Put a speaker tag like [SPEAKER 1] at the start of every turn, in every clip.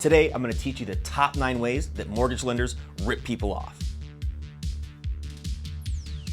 [SPEAKER 1] Today, I'm going to teach you the top 9 ways that mortgage lenders rip people off.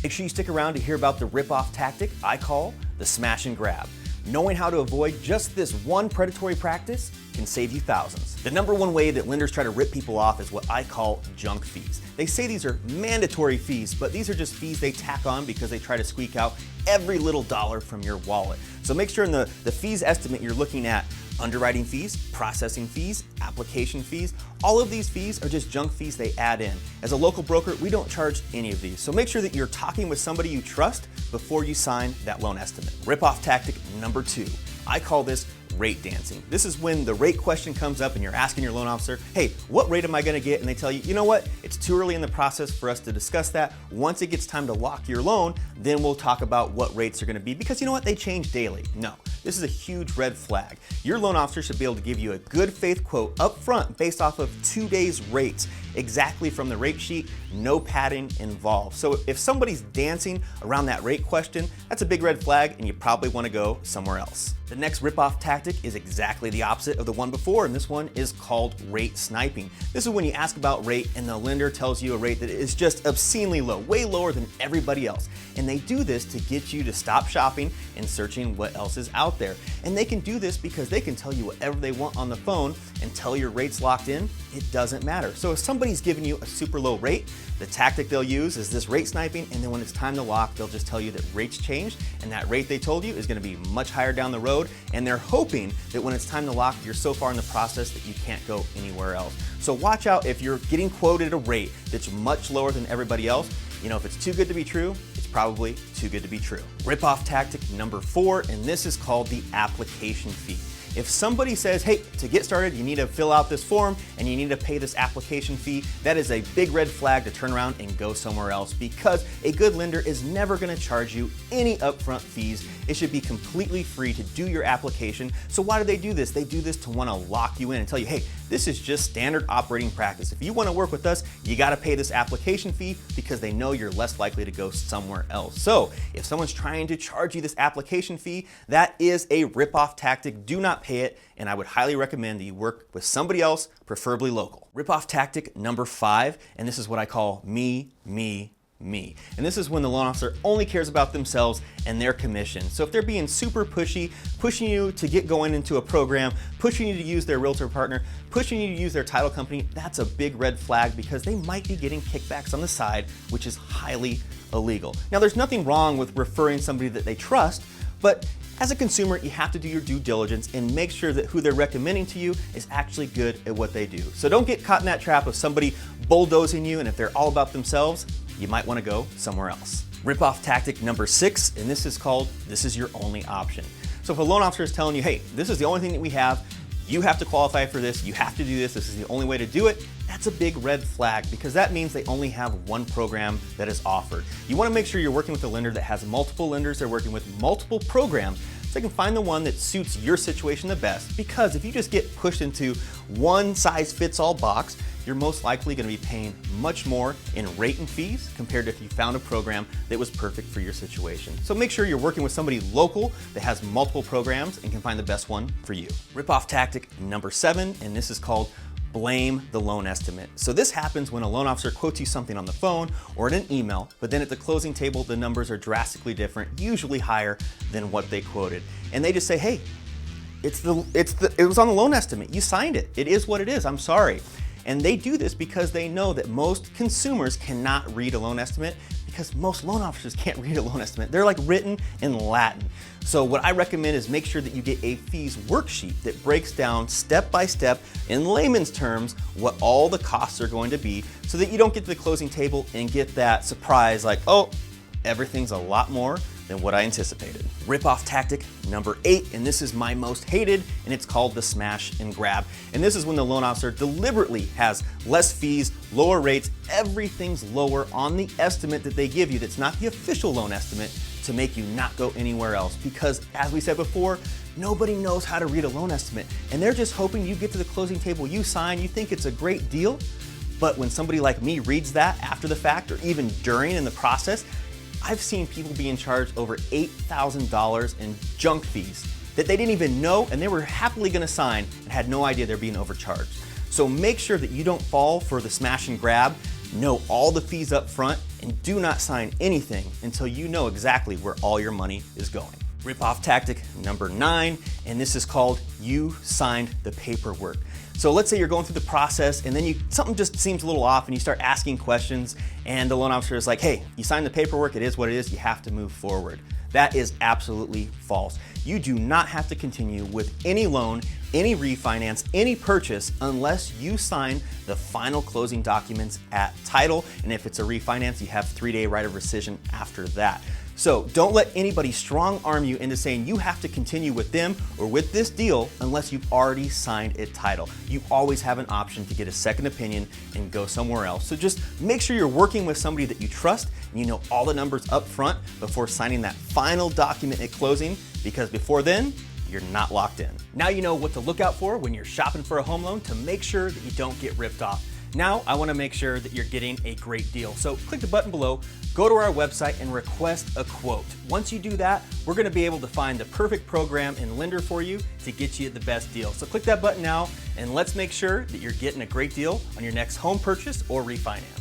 [SPEAKER 1] Make sure you stick around to hear about the rip-off tactic I call the smash and grab. Knowing how to avoid just this one predatory practice can save you thousands. The number one way that lenders try to rip people off is what I call junk fees. They say these are mandatory fees, but these are just fees they tack on because they try to squeak out every little dollar from your wallet. So make sure in the fees estimate you're looking at underwriting fees, processing fees, application fees. All of these fees are just junk fees they add in. As a local broker, we don't charge any of these. So make sure that you're talking with somebody you trust before you sign that loan estimate. Rip-off tactic number 2. I call this rate dancing. This is when the rate question comes up and you're asking your loan officer, hey, what rate am I gonna get? And they tell you, you know what? It's too early in the process for us to discuss that. Once it gets time to lock your loan, then we'll talk about what rates are gonna be, because you know what? They change daily. No, this is a huge red flag. Your loan officer should be able to give you a good faith quote up front based off of 2 days rates, exactly from the rate sheet, no padding involved. So if somebody's dancing around that rate question, that's a big red flag and you probably wanna go somewhere else. The next rip-off tactic is exactly the opposite of the one before, and this one is called rate sniping. This is when you ask about rate and the lender tells you a rate that is just obscenely low, way lower than everybody else. And they do this to get you to stop shopping and searching what else is out there. And they can do this because they can tell you whatever they want on the phone until your rate's locked in. It doesn't matter. So if somebody's giving you a super low rate, the tactic they'll use is this rate sniping, and then when it's time to lock, they'll just tell you that rates changed and that rate they told you is gonna be much higher down the road, and they're hoping that when it's time to lock, you're so far in the process that you can't go anywhere else. So watch out if you're getting quoted a rate that's much lower than everybody else. You know, if it's too good to be true, it's probably too good to be true. Rip-off tactic number 4, and this is called the application fee. If somebody says, hey, to get started, you need to fill out this form and you need to pay this application fee, that is a big red flag to turn around and go somewhere else, because a good lender is never gonna charge you any upfront fees. It should be completely free to do your application. So why do they do this? They do this to wanna lock you in and tell you, hey, this is just standard operating practice. If you wanna work with us, you gotta pay this application fee, because they know you're less likely to go somewhere else. So if someone's trying to charge you this application fee, that is a rip-off tactic. Do not pay it, and I would highly recommend that you work with somebody else, preferably local. Rip-off tactic number 5, and this is what I call me. And this is when the loan officer only cares about themselves and their commission. So if they're being super pushy, pushing you to get going into a program, pushing you to use their realtor partner, pushing you to use their title company, that's a big red flag, because they might be getting kickbacks on the side, which is highly illegal. Now, there's nothing wrong with referring somebody that they trust, but as a consumer, you have to do your due diligence and make sure that who they're recommending to you is actually good at what they do. So don't get caught in that trap of somebody bulldozing you, and if they're all about themselves, you might want to go somewhere else. Rip-off tactic number 6, and this is called, this is your only option. So if a loan officer is telling you, hey, this is the only thing that we have, you have to qualify for this, you have to do this, this is the only way to do it, that's a big red flag, because that means they only have one program that is offered. You want to make sure you're working with a lender that has multiple lenders, they're working with multiple programs, so they can find the one that suits your situation the best. Because if you just get pushed into one size fits all box, you're most likely going to be paying much more in rate and fees compared to if you found a program that was perfect for your situation. So make sure you're working with somebody local that has multiple programs and can find the best one for you. Rip-off tactic number 7, and this is called blame the loan estimate. So this happens when a loan officer quotes you something on the phone or in an email, but then at the closing table, the numbers are drastically different, usually higher than what they quoted. And they just say, hey, it was on the loan estimate. You signed it. It is what it is. I'm sorry. And they do this because they know that most consumers cannot read a loan estimate, because most loan officers can't read a loan estimate. They're like written in Latin. So what I recommend is make sure that you get a fees worksheet that breaks down step by step in layman's terms what all the costs are going to be, so that you don't get to the closing table and get that surprise like, oh, everything's a lot more than what I anticipated. Rip-off tactic number 8, and this is my most hated, and it's called the smash and grab. And this is when the loan officer deliberately has less fees, lower rates, everything's lower on the estimate that they give you that's not the official loan estimate, to make you not go anywhere else. Because as we said before, nobody knows how to read a loan estimate, and they're just hoping you get to the closing table, you sign, you think it's a great deal, but when somebody like me reads that after the fact or even during in the process, I've seen people being charged over $8,000 in junk fees that they didn't even know, and they were happily gonna sign and had no idea they're being overcharged. So make sure that you don't fall for the smash and grab, know all the fees up front, and do not sign anything until you know exactly where all your money is going. Rip-off tactic number 9, and this is called you signed the paperwork. So let's say you're going through the process and then something just seems a little off and you start asking questions and the loan officer is like, hey, you signed the paperwork, it is what it is, you have to move forward. That is absolutely false. You do not have to continue with any loan, any refinance, any purchase unless you sign the final closing documents at title. And if it's a refinance, you have 3-day right of rescission after that. So don't let anybody strong arm you into saying you have to continue with them or with this deal unless you've already signed at title. You always have an option to get a second opinion and go somewhere else. So just make sure you're working with somebody that you trust and you know all the numbers up front before signing that final document at closing, because before then, you're not locked in. Now you know what to look out for when you're shopping for a home loan to make sure that you don't get ripped off. Now I want to make sure that you're getting a great deal. So click the button below, go to our website and request a quote. Once you do that, we're going to be able to find the perfect program and lender for you to get you the best deal. So click that button now and let's make sure that you're getting a great deal on your next home purchase or refinance.